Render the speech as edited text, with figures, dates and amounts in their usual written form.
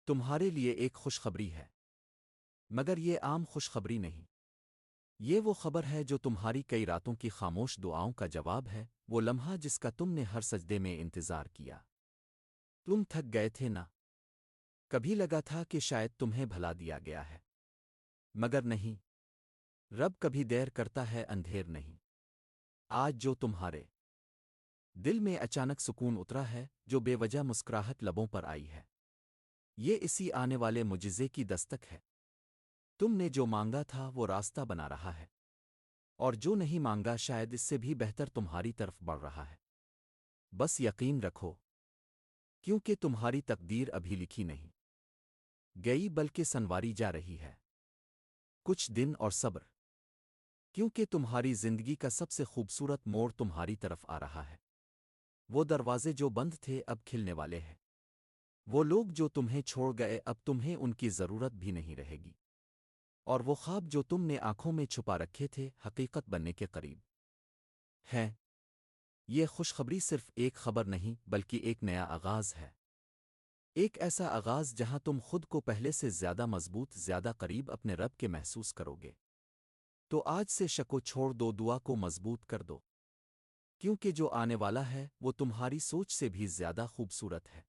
تمہارے لیے ایک خوشخبری ہے، مگر یہ عام خوشخبری نہیں۔ یہ وہ خبر ہے جو تمہاری کئی راتوں کی خاموش دعاؤں کا جواب ہے، وہ لمحہ جس کا تم نے ہر سجدے میں انتظار کیا۔ تم تھک گئے تھے نا؟ کبھی لگا تھا کہ شاید تمہیں بھلا دیا گیا ہے، مگر نہیں۔ رب کبھی دیر کرتا ہے، اندھیر نہیں۔ آج جو تمہارے دل میں اچانک سکون اترا ہے، جو بے وجہ مسکراہٹ لبوں پر آئی ہے، یہ اسی آنے والے معجزے کی دستک ہے۔ تم نے جو مانگا تھا وہ راستہ بنا رہا ہے، اور جو نہیں مانگا شاید اس سے بھی بہتر تمہاری طرف بڑھ رہا ہے۔ بس یقین رکھو، کیونکہ تمہاری تقدیر ابھی لکھی نہیں گئی بلکہ سنواری جا رہی ہے۔ کچھ دن اور صبر، کیونکہ تمہاری زندگی کا سب سے خوبصورت موڑ تمہاری طرف آ رہا ہے۔ وہ دروازے جو بند تھے اب کھلنے والے ہیں، وہ لوگ جو تمہیں چھوڑ گئے اب تمہیں ان کی ضرورت بھی نہیں رہے گی، اور وہ خواب جو تم نے آنکھوں میں چھپا رکھے تھے حقیقت بننے کے قریب ہیں۔ یہ خوشخبری صرف ایک خبر نہیں بلکہ ایک نیا آغاز ہے، ایک ایسا آغاز جہاں تم خود کو پہلے سے زیادہ مضبوط، زیادہ قریب اپنے رب کے محسوس کرو گے۔ تو آج سے شکو چھوڑ دو، دعا کو مضبوط کر دو، کیونکہ جو آنے والا ہے وہ تمہاری سوچ سے بھی زیادہ خوبصورت ہے۔